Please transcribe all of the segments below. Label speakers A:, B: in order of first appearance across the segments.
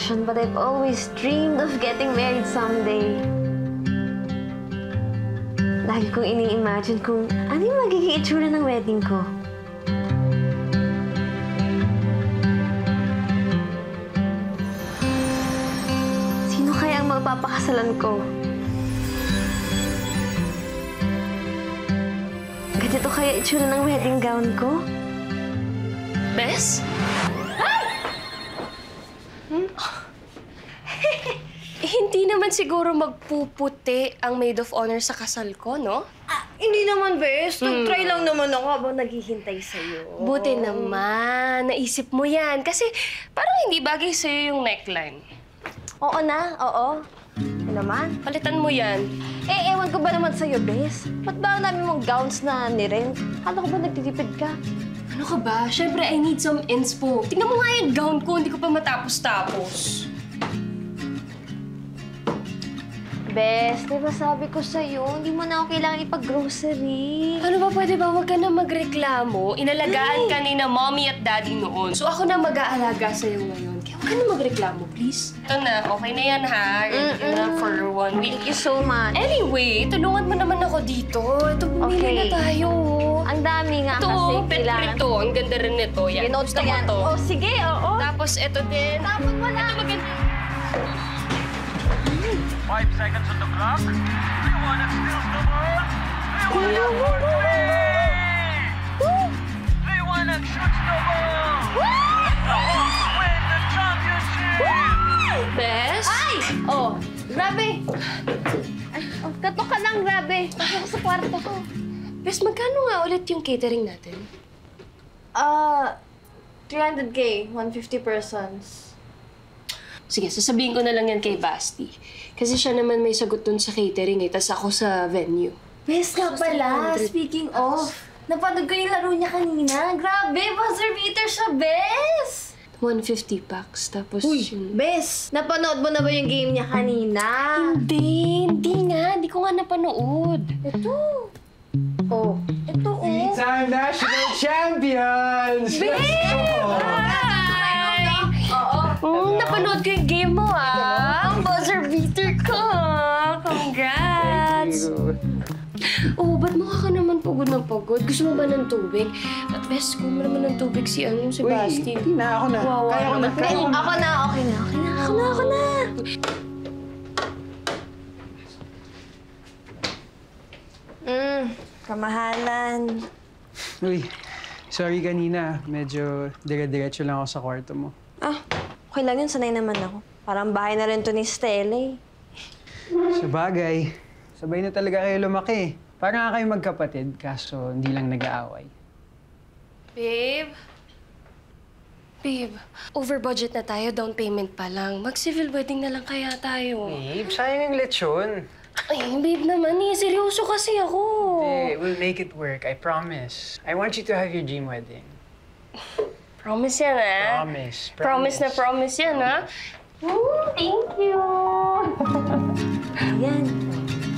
A: fashion, but I've always dreamed of getting married someday. Lagi kong ini-imagine kung ano yung magiging itsura ng wedding ko. Sino kaya ang magpapakasalan ko? Ganito kaya itsura ng wedding gown ko?
B: Bes? Hindi naman siguro magpuputi ang maid of honor sa kasal ko, no?
A: Hindi naman, Bes. Nag-try lang naman ako habang naghihintay sa'yo.
B: Buti naman. Naisip mo yan. Kasi parang hindi bagay sa'yo yung neckline.
A: Oo na, oo. Ano naman?
B: Palitan mo yan.
A: Ewan ko ba naman sa'yo, Bes? Ba't ba ang dami mong gowns na nirent? Kala ko ba nagtitipid ka?
B: Ano ka ba? Siyempre, I need some inspo. Tingnan mo nga yung gown ko. Hindi ko pa matapos-tapos.
A: Bes, di ba sabi ko sa'yo, hindi mo na ako kailangan ipag-grocery.
B: Ano ba, pwede ba? Huwag ka na magreklamo. Inalagaan ka ni na mommy at daddy noon. So ako na mag-aalaga sa'yo ngayon. Kaya huwag ka na magreklamo, please. Ito na. Okay na yan, ha? Ready na for 1 week.
A: Thank you so much.
B: Anyway, tulungan mo naman ako dito. Ito, bumili na tayo.
A: Ang dami nga
B: Ito,
A: kasi
B: pet
A: kailangan.
B: ito. Ang ganda rin nito. Yan.
A: Ginotes
B: Gusto
A: na
B: mo
A: yan.
B: to?
A: Oh, sige, oo.
B: Tapos ito din.
A: Tapos wala.
B: Ito maganda.
C: 5 seconds on the clock. Liwanag steals the ball. Liwanag for three. Liwanag shoots the ball. The Hawks win the championship.
B: Bes?
A: Ay! Oh, grabe. Ay, oh, kato ka lang, grabe. Pasok ko sa kwarto ko.
B: Bes, magkano nga ulit yung catering natin?
A: 300K, 150 persons.
B: Sige, sasabihin ko na lang yan kay Basti. Kasi siya naman may sagot dun sa catering eh, tas ako sa venue.
A: Bes nga pala, speaking of, napanood ko yung laro niya kanina. Grabe, buzzer beater siya, Bes!
B: 150 packs, tapos yun.
A: Bes, napanood mo na ba yung game niya kanina?
B: Hindi nga. Hindi ko nga napanood.
A: Ito. Oh, ito oh.
D: Three-time national champions!
B: Napanood ko yung game mo, ah. Ang buzzer beater ko. Congrats! Oh, ba't mukha ka naman pagod na pagod? Gusto mo ba ng tubig? At best, ko mo naman ng tubig si Basti.
D: Hindi na, ako na.
B: Wawa
D: Kaya ko na.
B: naman.
D: Kaya ko na.
A: Ako na, okay na. Ako na. Kamahalan.
D: Uy, sorry kanina. Medyo dire-diretso lang ako sa kwarto mo.
A: Okay lang yun. Sanay naman ako. Parang bahay na rin to ni Stella eh.
D: Sa bagay, sabay na talaga kayo lumaki. Parang nga kayo magkapatid, kaso hindi lang nag-aaway.
B: Babe? Babe, over budget na tayo. Down payment pa lang. Mag-civil wedding na lang kaya tayo.
D: Babe, sayang yung lechon.
B: Ay, babe naman eh. Seryoso kasi ako.
D: We'll make it work, I promise. I want you to have your dream wedding.
B: Promise yan, ah.
D: Promise.
B: Promise na promise yan, ha? Thank you!
A: Ayan.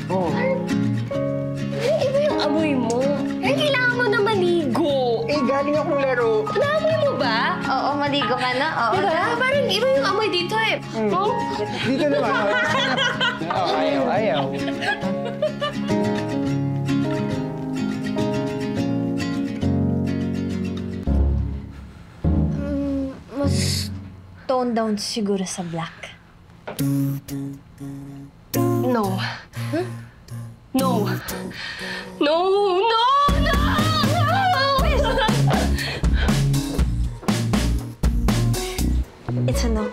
D: Oh.
B: Ay, iba yung amoy mo. Ay, kailangan mo na maligo.
D: Eh, galing akong laro.
B: Naamoy mo ba?
A: Oo, maligo ka na. Oo.
B: Diba? Parang iba yung amoy dito eh. Oh?
D: Dito naman. Oh, ayaw.
A: Mas tone down siguro sa black.
B: No. Huh? No. No! No! No!
A: It's a no.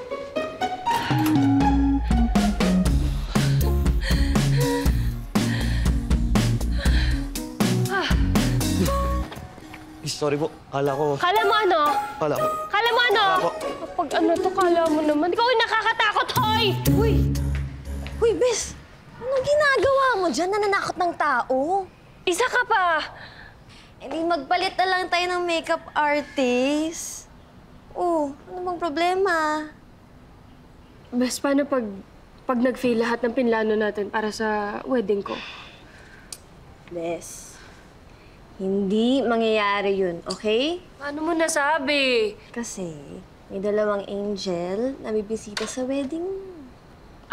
E: Sorry po. Kala ko.
B: Kala mo ano?
E: Kala ko.
B: Kala mo ano?
E: Kala ko.
B: Kapag ano to, kala mo naman. Ikaw yung nakakatakot, hoy!
A: Uy, Bes! Anong ginagawa mo dyan? Nananakot ng tao.
B: Isa ka pa!
A: Eh di magpalit na lang tayo ng makeup artist. Oh, ano bang problema?
B: Bes, paano pag nag-fail lahat ng pinlano natin para sa wedding ko?
A: Bes, hindi mangyayari yun, okay?
B: Paano mo nasabi?
A: Kasi May 2 angel na bibisita sa wedding mo.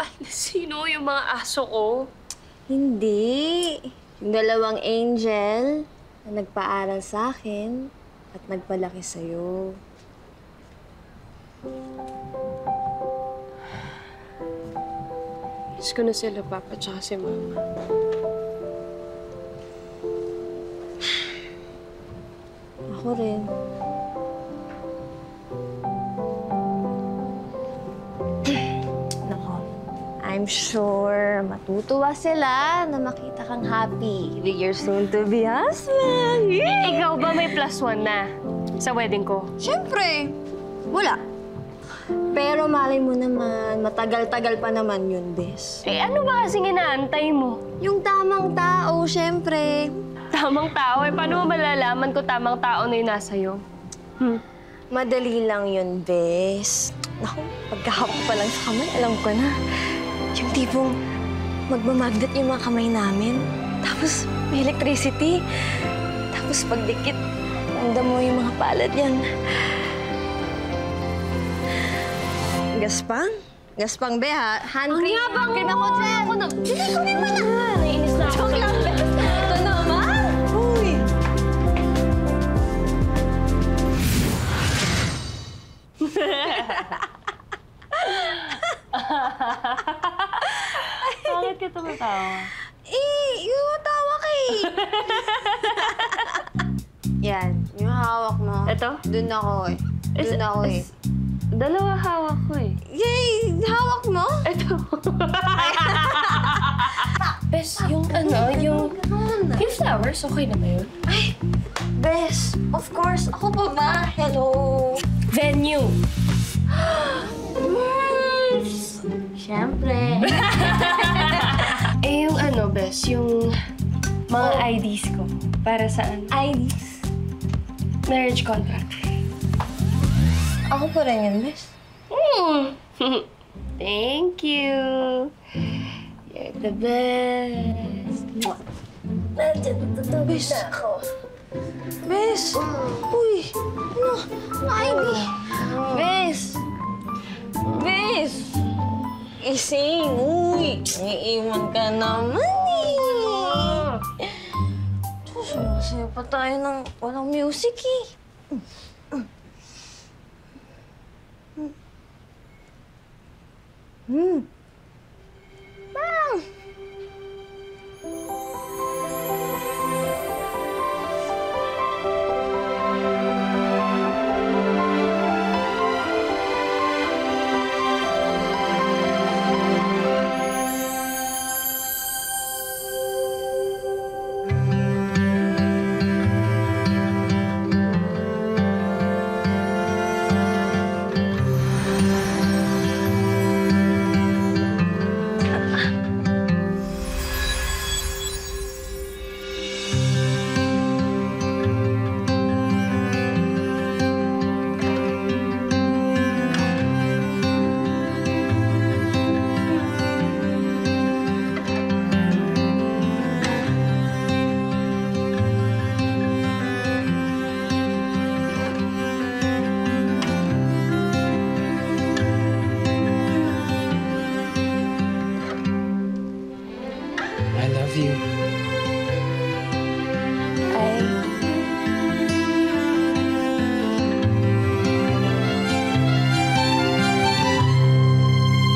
B: Ay, sino yung mga aso ko?
A: Hindi. Yung 2 angel na nagpaaral sa akin at nagpalaki sa'yo.
B: Miss ko na sila, Papa, tsaka si Mama.
A: Ako rin. Nako, I'm sure matutuwa sila na makita kang happy with your soon-to-be husband.
B: Ikaw ba may +1 na sa wedding ko?
A: Siyempre, wala. Pero malay mo naman, matagal-tagal pa naman yun, Bes.
B: Eh, ano ba kasing inaantay mo?
A: Yung tamang tao, siyempre.
B: Tamang tao? Eh, paano mo malalaman ko tamang tao na yung nasa'yo?
A: Madali lang yun, Bes. Naku, pagkahapon pa lang sa kamay, alam ko na. Yung tipong magmamagnet yung mga kamay namin. Tapos may electricity. Tapos pagdikit, ramdam mo yung mga palad yan. Gaspang? Gaspang, be, ha? Hand cream. Hand cream ako dyan. Hindi ko rin mo na.
B: Naiinis na ako.
A: Joke lang, Bes. Ito naman. Uy.
B: Bakit ka tumatawa?
A: Yung tawa ka eh. Yan, yung hawak mo.
B: Ito?
A: Doon ako eh. Doon ako eh.
B: Dalawa hawak ko eh.
A: Yay! Hawak mo?
B: Ito. Bes, yung yung flowers, okay na ba yun?
A: Ay, Bes, of course. Ako pa ba? Hello.
B: Venue.
A: Siyempre.
B: Eh, yung Bes, yung mga IDs ko. Para saan?
A: IDs.
B: Marriage contract.
A: Ako pa rin yun, Bes.
B: Thank you. You're the best. Nandiyan, tututubig na ako.
A: Bes! Uy! Ano ID? Bes! Bes! Ising! Uy! Iiwan ka naman eh! Sumasaya pa tayo ng walang music eh. Bang!
D: I love you.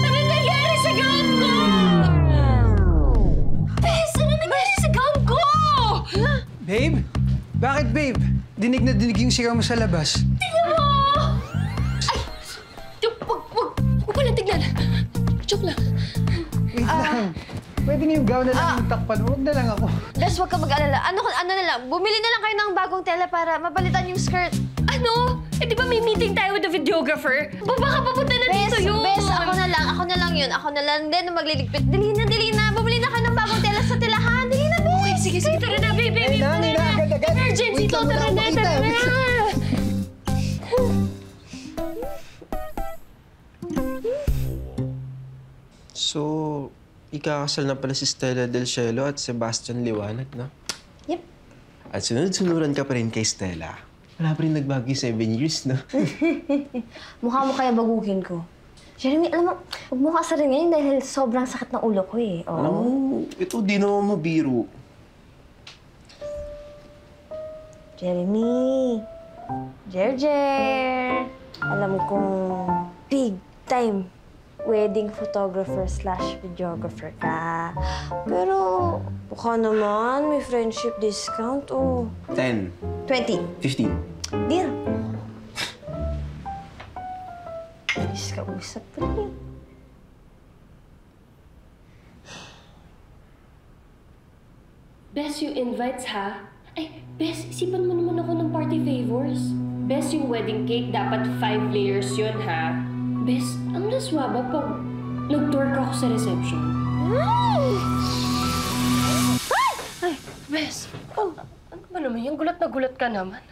B: Ano nangyari sa gown ko? Bes, ano nangyari sa gown ko?
D: Babe? Bakit, babe? Dinig na dinig yung sigaw mo sa labas.
B: Tingnan mo! Ay! Huwag ko lang tignan. Joke lang.
D: Wait lang. Pwede nga yung gown na lang yung takpan. Huwag na lang ako.
A: Bes, huwag ka mag-alala. Ano na lang, bumili na lang kayo ng bagong tela para mapalitan yung skirt.
B: Ano? Eh, di ba may meeting tayo with the videographer? Baka papunta na dito yun.
A: Bes, ako na lang yun. Ako na lang din na magliligpit. Dali na. Bumili na kayo ng bagong tela sa telahan. Dali na, Bes.
B: Okay, sige, tara na, baby.
D: Ay, na, agad.
B: Emergency
D: Wait
B: to,
D: lang,
B: tara
D: wala
B: na,
D: akong
B: tara
D: makita.
B: na.
E: So, ikakasal na pala si Stella Del Cielo at Sebastian Liwanag, no?
A: Yep.
E: At sunod-sunuran ka pa rin kay Stella. Wala pa rin nagbago yung 7 years, no?
A: Mukha mo kaya baguhin ko. Jeremy, alam mo, huwag mo kasarin ngayon dahil sobrang sakit ng ulo ko eh. Oo.
E: Alam mo, ito di naman mabiro.
A: Jeremy. Jer. Alam kong big time wedding photographer / videographer ka. Pero baka naman may friendship discount o
E: 10,
A: 20.
E: 15.
A: Deal. Bilis ka usap pa rin.
B: Best yung invites, ha? Ay, Best, isipan mo naman ako ng party favors. Best yung wedding cake, dapat 5 layers yun, ha? Best, ang laswa ba pag nag-twerk ako sa reception? Ay, Best, ano ba naman yan? Gulat na gulat ka naman.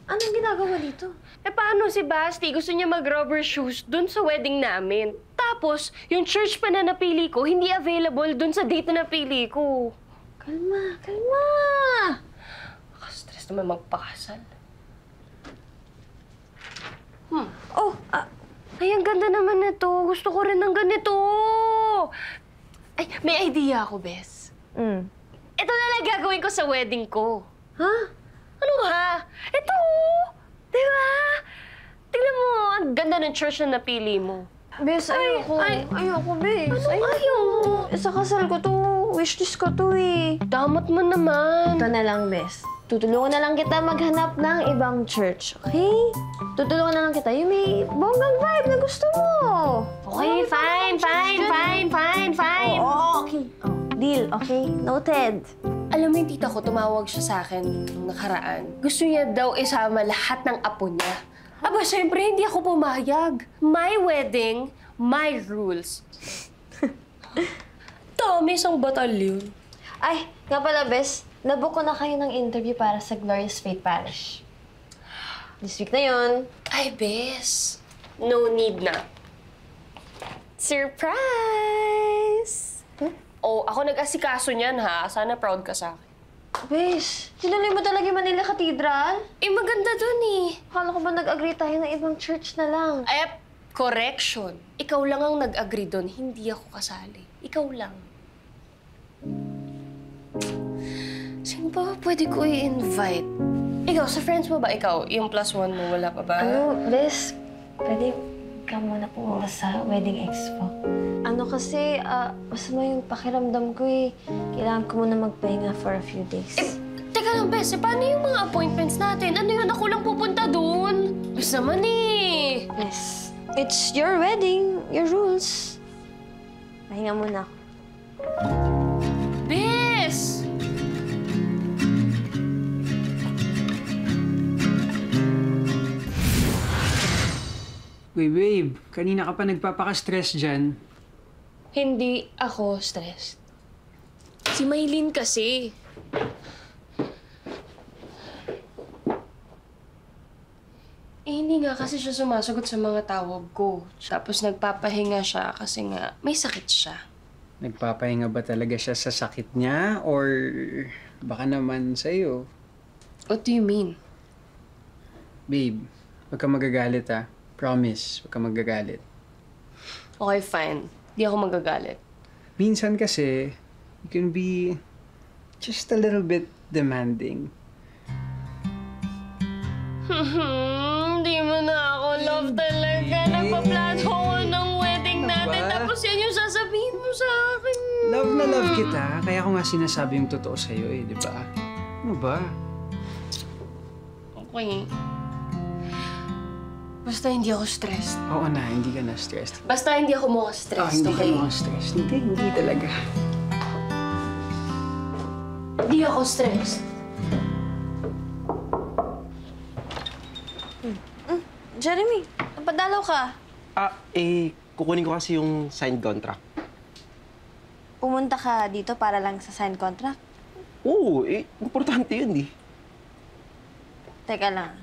A: Anong ginagawa dito?
B: Eh, paano si Basti? Gusto niya mag-rubber shoes dun sa wedding namin. Tapos, yung church pa na napili ko, hindi available dun sa date na napili ko.
A: Kalma.
B: Stress naman magpakasal.
A: Oh,
B: Ay, ang ganda naman nito. Gusto ko rin ng ganito. Ay, may idea ako, Bes. Ito na lang gagawin ko sa wedding ko.
A: Ha?
B: Ano ha? Ito! Di ba? Tingnan mo, ang ganda ng church na napili mo.
A: Bes, ayoko. Ayoko, Bes.
B: Ano ayaw?
A: Sa kasal ko to. Wishlist ko to eh.
B: Damot mo naman.
A: Ito na lang, Bes. Tutulungan na lang kita maghanap ng ibang church, okay? Tutulungan na lang kita yung may bonggang vibe na gusto mo.
B: Okay, fine.
A: Oo, okay. Oh, deal, okay? Noted.
B: Alam mo yung tita ko, tumawag siya sa akin nung nakaraan. Gusto niya daw isama lahat ng apo niya. Aba, syempre, hindi ako pumayag. My wedding, my rules. Dami isang batalyon.
A: Ay, nga pala, Bes. Nabook ko na kayo ng interview para sa Glorious Faith Parish. This week na yun.
B: Ay, Bes. No need na. Surprise! Oh, ako nag-asikaso niyan, ha? Sana proud ka sa akin.
A: Bes, tinuloy mo talaga yung Manila Cathedral?
B: Eh, maganda dun eh.
A: Akala ko ba nag-agree tayo ng ibang church na lang?
B: Ay, correction. Ikaw lang ang nag-agree dun, hindi ako kasali. Ikaw lang. Sino ba pwede ko i-invite? Ikaw, sa friends mo ba? Ikaw, yung +1 mo, wala pa ba?
A: Ano, Bes, pwede ka muna pumunta sa wedding expo. Ano kasi, masama yung pakiramdam ko eh. Kailangan ko muna magpahinga for a few days.
B: Teka lang, Bes, paano yung mga appointments natin? Ano yun? Ako lang pupunta dun. Bes naman eh.
A: Yes. It's your wedding, your rules. Pahinga muna ako.
B: Bes!
D: Uy, babe. Kanina ka pa nagpapaka-stress dyan.
B: Hindi ako stressed. Si Maylin kasi. Hindi nga kasi siya sumasagot sa mga tawag ko. Tapos nagpapahinga siya kasi nga may sakit siya.
D: Nagpapahinga ba talaga siya sa sakit niya? Or baka naman sa'yo?
B: What do you mean?
D: Babe, huwag ka magagalit ah. Promise, huwag ka magagalit.
B: Okay, fine. Di ako magagalit.
D: Minsan kasi, you can be just a little bit demanding.
B: Hindi mo na ako love talaga. Nagpaplano ako ng wedding natin.
D: ba?
B: Tapos yan yung sasabihin mo sa akin.
D: Love na love kita, kaya ako nga sinasabi yung totoo sa'yo eh, di ba? Ano ba?
B: Okay. Basta hindi ako stressed.
D: Oo na, hindi ka na-stressed.
B: Basta hindi ako mukhang stressed,
D: hindi
B: okay?
D: ka mga stressed. Hindi talaga.
B: Hindi ako stressed.
A: Jeremy, napadalaw ka.
E: Kukunin ko kasi yung signed contract.
A: Pumunta ka dito para lang sa sign contract?
E: Oo, importante yun eh.
A: Teka lang.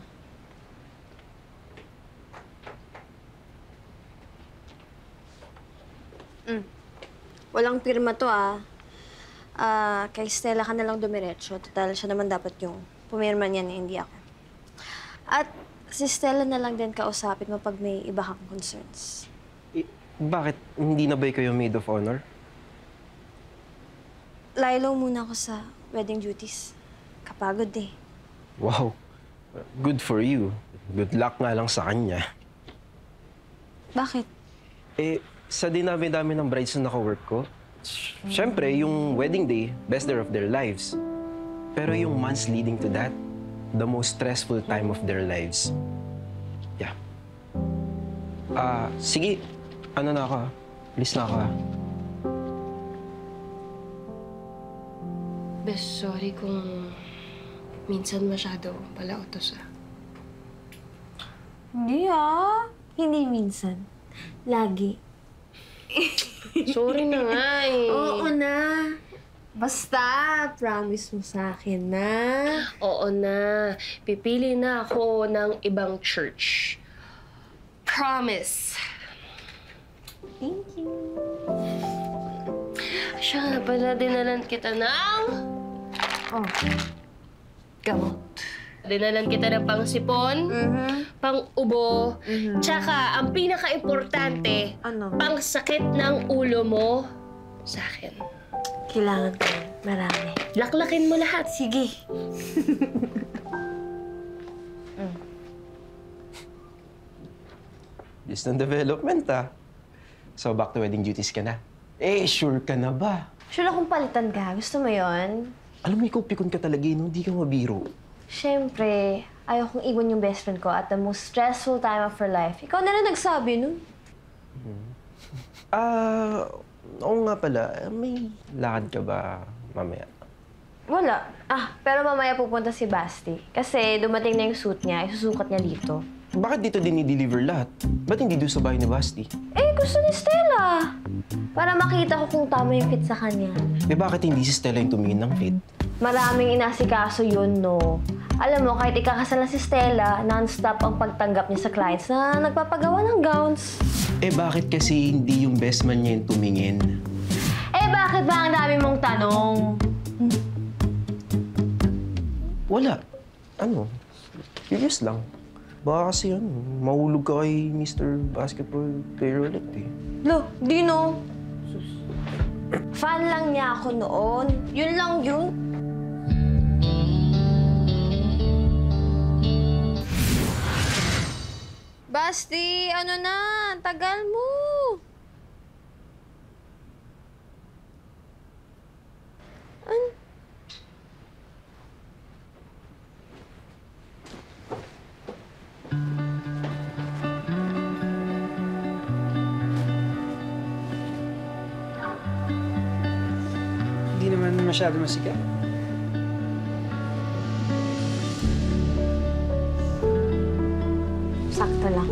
A: Walang pirma to kay Stella ka na lang dumiretso. Total, siya naman dapat yung pumirma niyan, hindi ako. At si Stella na lang din kausapin mo pag may iba kang concerns.
E: Bakit? Hindi na ba kayo maid of honor?
A: Laylo muna ako sa wedding duties. Kapagod eh.
E: Wow. Good for you. Good luck nga lang sa kanya.
A: Bakit?
E: Sa dinami-dami ng brides na naka-work ko, syempre, yung wedding day, best day of their lives. Pero yung months leading to that, the most stressful time of their lives. Yeah. Sige. Ano na ako, Alis na ako,
B: Bes, sorry kung minsan masyado pala utos,
A: Hindi Hindi minsan. Lagi.
B: Sorry na nga eh.
A: Oo na. Basta, promise mo sa akin na.
B: Oo na. Pipili na ako ng ibang church. Promise.
A: Thank you.
B: Siya nga pala, dinalan kita ng... gamot. Dinalan kita ng pang-sipon, pang-ubo, tsaka ang pinaka-importante,
A: Ano?
B: pang-sakit ng ulo mo sa akin.
A: Kailangan ko yan. Marami.
B: Laklakin mo lahat.
A: Sige.
E: Distant development, So, back to wedding duties ka na. Sure ka na ba?
A: Sure akong palitan ka. Gusto mo yon?
E: Alam mo, ikaw pikon ka talaga, no? Hindi ka mabiro.
A: Siyempre, ayaw kong iwan yung best friend ko at the most stressful time of her life. Ikaw na lang nagsabi nun.
E: Oo nga pala. May lakad ka ba mamaya?
A: Wala. Pero mamaya pupunta si Basti. Kasi dumating na yung suit niya, isusukat niya dito.
E: Bakit dito din i-deliver lahat? Ba't hindi doon sa bahay ni Basti?
A: Gusto ni Stella. Para makita ko kung tama yung fit sa kanya.
E: Bakit hindi si Stella yung tumingin ng fit?
A: Maraming inasikaso yun, no? Alam mo, kahit ikakasal na si Stella, non-stop ang pagtanggap niya sa clients na nagpapagawa ng gowns.
E: Bakit kasi hindi yung best man niya yung tumingin?
A: Bakit ba ang dami mong tanong?
E: Wala. Curious lang. Baka kasi mahulog ka kay Mr. Basketball player ulit
A: Lo, Dino. Fan lang niya ako noon. Yun lang yun. Basti, ano na? Tagal mo.
D: Hindi naman masyado masikat.
A: Sakto lang.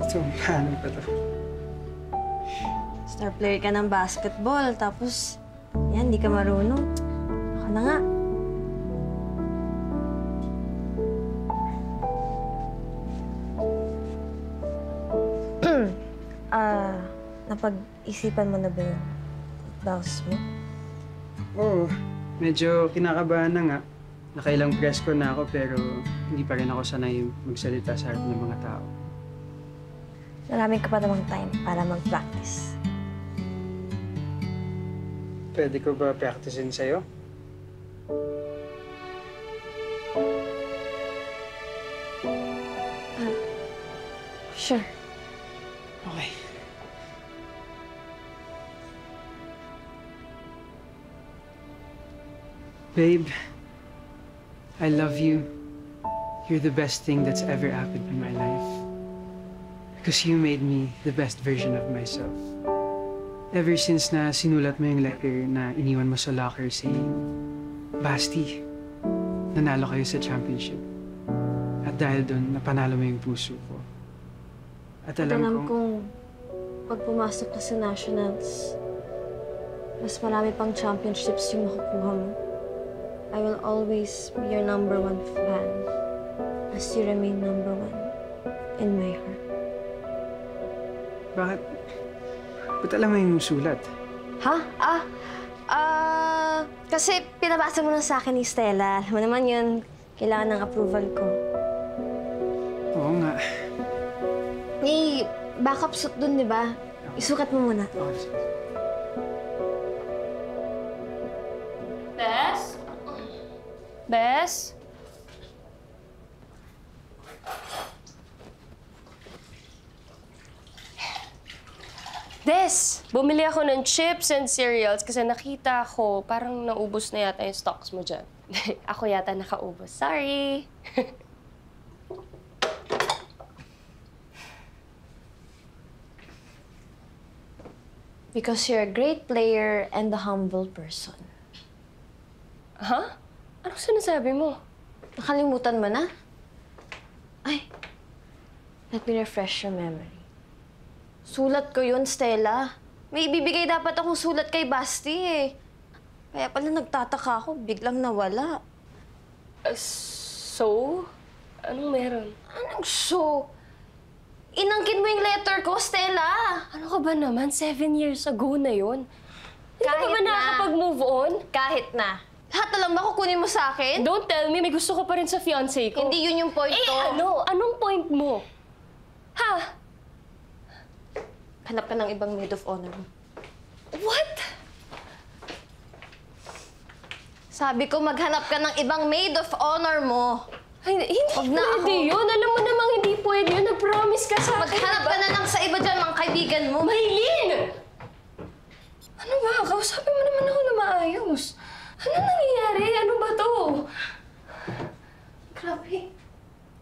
D: So, paano pa to?
A: Star player ka ng basketball, tapos, yan, di ka marunong. Ako na nga. Napag-isipan mo na ba yung vows mo?
D: Oo, medyo kinakabahan na nga. Nakailang press ko na ako pero hindi pa rin ako sanay magsalita sa harap ng mga tao.
A: Marami ka pa namang time para mag-practice.
D: Pwede ko ba practicein sa'yo?
A: Sure.
D: Okay. Babe, I love you. You're the best thing that's ever happened in my life. Because you made me the best version of myself. Ever since na sinulat mo yung letter na iniwan mo sa locker saying, Basti, nanalo kayo sa championship. At dahil doon, napanalo mo yung puso ko. At alam
A: kong pag pumasok ka sa nationals, mas marami pang championships yung makukuha mo. I will always be your #1 fan as you remain #1 in my heart.
D: Bakit? Ba't alam mo yung sulat?
A: Ha? Kasi pinabasa mo na sa akin ni Stella. Alam mo naman yun, Kailangan ng approval ko.
D: Oo nga.
A: May backup suit dun, di ba? Isukat mo muna.
D: Okay, sige.
B: Bes? Bes? Des, bumili ako ng chips and cereals kasi nakita ko parang naubos na yata yung stocks mo dyan. Ako yata nakaubos. Sorry.
A: Because you're a great player and a humble person.
B: Ha? Anong sinasabi mo?
A: Nakalimutan mo na? Ay, let me refresh your memory. Sulat ko yun, Stella. May ibibigay dapat akong sulat kay Basti eh. Kaya pala nagtataka ako, biglang nawala.
B: So? Anong meron?
A: Anong so? Inangkin mo yung letter ko, Stella!
B: Ano ka ba naman? 7 years ago na yun. Hindi ka
A: Kahit
B: ba
A: na.
B: nakakapag-move on?
A: Kahit na. Lahat na lang ba kukunin mo sa akin?
B: Don't tell me, may gusto ko pa rin sa fiancé ko.
A: Hindi yun yung point ko.
B: Ano? Anong point mo? Ha?
A: Hanap ka ng ibang maid of honor mo.
B: What?
A: Sabi ko, maghanap ka ng ibang maid of honor mo.
B: Ay, hindi
A: Wag na
B: pwede
A: ako.
B: yun. Alam mo namang hindi pwede yun. Nag-promise ka sa akin.
A: Maghanap ka na lang sa iba dyan, mga kaibigan mo.
B: Maylin! Ano ba? Kausapin mo naman ako na maayos. Ano nangyayari? Ano ba to?
A: Grabe.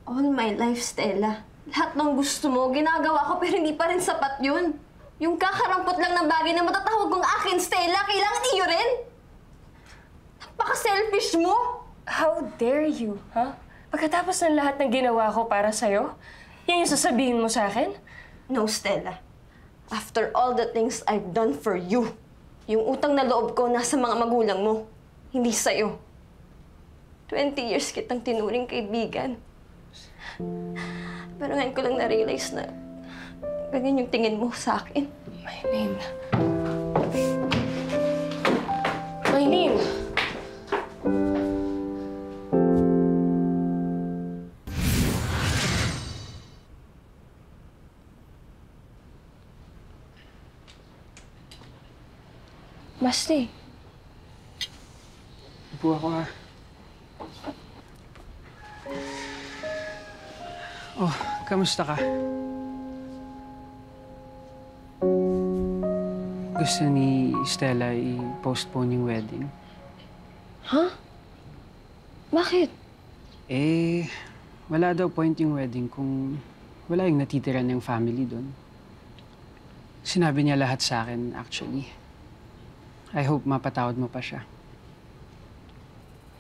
A: All my life, Stella. Lahat ng gusto mo, ginagawa ko pero hindi pa rin sapat yun. Yung kakarampot lang ng bagay na matatawag kong akin, Stella, kailangan iyo rin. Napaka-selfish mo.
B: How dare you, ha? Pagkatapos ng lahat ng ginawa ko para sa'yo, yan yung sasabihin mo sa akin?
A: No, Stella. After all the things I've done for you, yung utang na loob ko nasa mga magulang mo, hindi sa'yo. 20 years kitang tinuring kaibigan. Pero ngayon ko lang na-realize na ganyan yung tingin mo sa akin.
B: Maylin. Maylin! Basti.
D: Upo ako ha. Oh, kamusta ka? Gusto ni Stella i-postpone yung wedding.
A: Ha? Bakit?
D: Eh, wala daw point yung wedding kung wala yung natitira ng family doon. Sinabi niya lahat sa akin, actually. I hope mapatawad mo pa siya.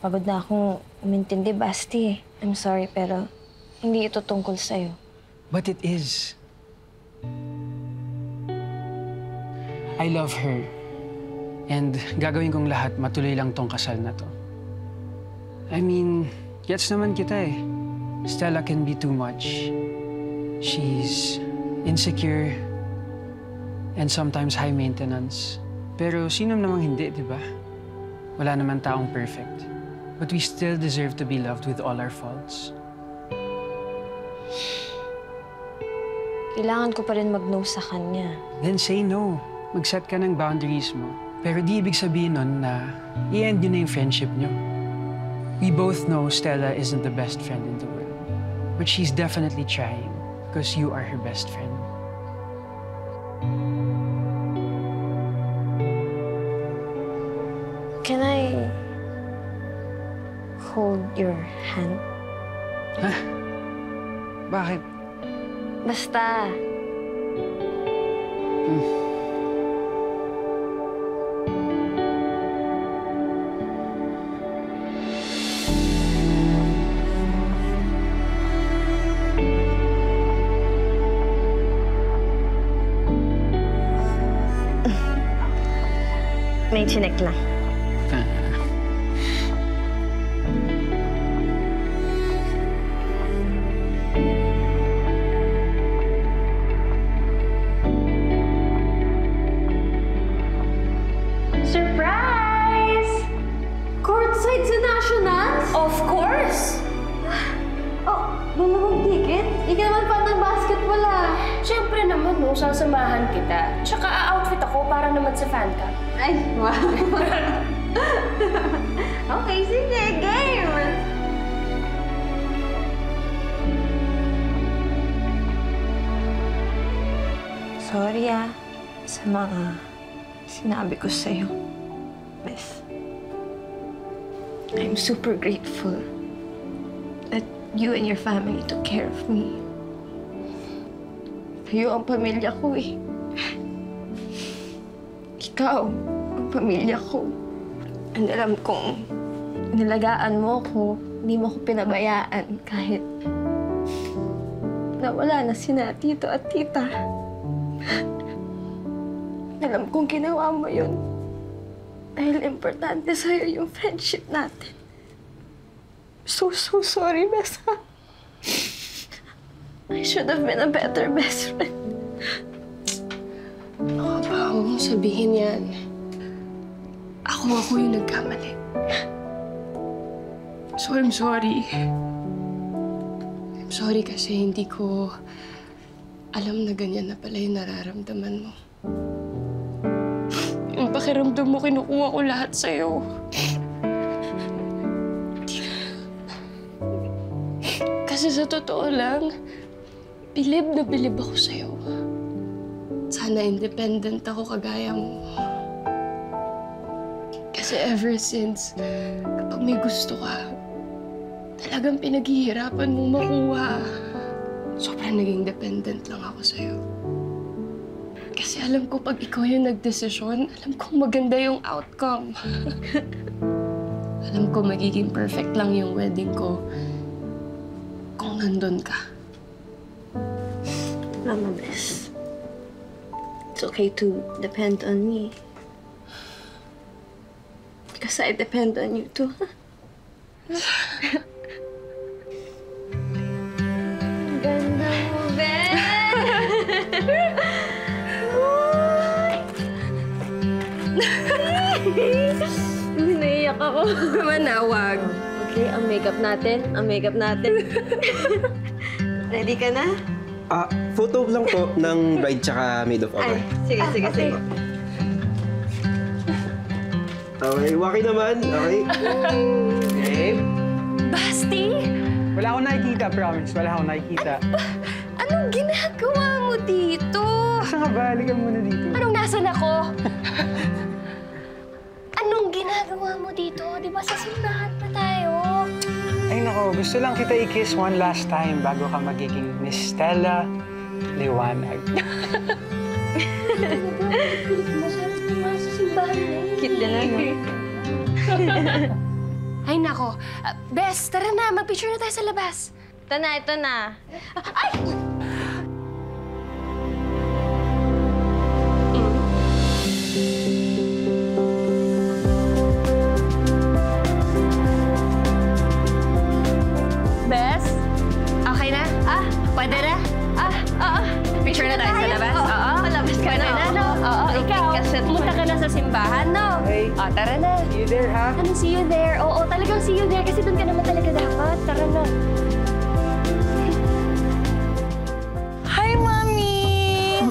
A: Pagod na akong umintindi, Basti. I'm sorry, pero hindi ito tungkol sa'yo.
D: But it is. I love her. And gagawin kong lahat matuloy lang tong kasal na to. I mean, gets naman kita eh. Stella can be too much. She's insecure and sometimes high maintenance. Pero sino namang hindi, di ba? Wala naman taong perfect. But we still deserve to be loved with all our faults.
A: Kailangan ko pa rin mag-no sa kanya.
D: Then say no. Mag-set ka ng boundaries mo. Pero di ibig sabihin nun na i-end yun na yung friendship nyo. We both know Stella isn't the best friend in the world. But she's definitely trying because you are her best friend.
A: Can I hold your hand?
D: Ha? Bakit?
A: Basta. May chinek lang. Surprise! Courtside sa Nationals?
B: Of course!
A: Dalawang ticket? Hindi ka naman fan ng basketball
B: Siyempre naman, no, sasamahan kita. Tsaka a-outfit ako para naman sa fan ka.
A: Ay, wow. Okay, sige, game! Sorry sa mga sinabi ko sa'yo, Beth. I'm super grateful that you and your family took care of me. Kayo ang pamilya ko eh. Ikaw ang pamilya ko. And alam kong inalagaan mo ko, hindi mo ko pinabayaan kahit nawala na sina tito at tita. Alam kong ginawa mo yun dahil importante sa'yo yung friendship natin. So sorry, Besa. I should have been a better best friend.
B: Ako ba? Huwag mo sabihin yan. Ako yung nagkamali. So, I'm sorry. I'm sorry kasi hindi ko alam na ganyan na pala yung nararamdaman mo. Yung pakiramdam mo, kinukuha ko lahat sa'yo. Kasi sa totoo lang, bilib na bilib ako sa'yo. Sana independent ako kagaya mo. Kasi ever since, kapag may gusto ka, talagang pinaghihirapan mong makuha. Sobrang naging dependent lang ako sa'yo. Kasi alam ko pag ikaw yung nagdesisyon, alam ko maganda yung outcome. Alam ko magiging perfect lang yung wedding ko kung nandun ka.
A: Mama, Bes. It's okay to depend on me. Because I depend on you too. Ang ganda mo, Bes! Naiyak ako.
B: Manawag.
A: Okay, ang makeup natin. Ready ka na?
E: Photo lang po ng bride tsaka maid of honor.
A: Sige.
E: Okay, Waki naman. Okay.
D: Babe?
B: Basti!
D: Wala akong nakikita, promise. Wala akong nakikita.
B: Anong ginagawa mo dito?
D: Saan ka ba? Halika muna dito.
B: Anong nasan ako? Anong ginagawa mo dito? Di ba sa simbahan pa tayo?
D: Ay nako, gusto lang kita i-kiss one last time bago ka magiging Miss Stella Liwanag.
B: Sa simbahan na yun.
A: Cute din na, no?
B: Ay nako. Bes, tara na. Mag-picture na tayo sa labas.
A: Ito na. Ay!
B: Bes, okay na? Pwede na?
A: Oo.
B: Picture na tayo sa labas? Oo.
A: Malabas ka
B: Pwede na, no? Oo, ikaw. Pumunta ka na sa simbahan, no?
D: Okay.
B: Tara na.
D: See you there, ha?
B: Anong see you there? Oo, talagang see you there kasi doon ka naman talaga dapat. Tara na.
F: Hi, Mami!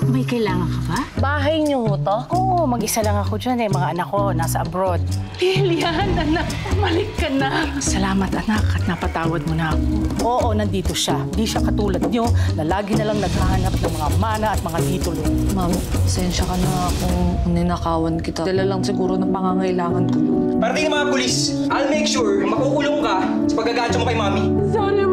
F: May kailangan ka ba?
G: Bahay niyo ho to?
F: Oo, mag-isa lang ako dyan eh. Mga anak ko nasa abroad.
G: Lilian, anak, bumalik ka na.
F: Salamat, anak, at napatawad mo na ako. Oo, nandito siya. Di siya katulad niyo na lagi na lang naghahanap ng mga mana at mga titulo.
H: Ma'am, pasensya ka na kung ninakawan kita. Dala lang siguro ng pangangailangan ko yun.
I: Parating ng mga pulis, I'll make sure makukulong ka sa paggagatsa mo kay Mami.
G: Sorry,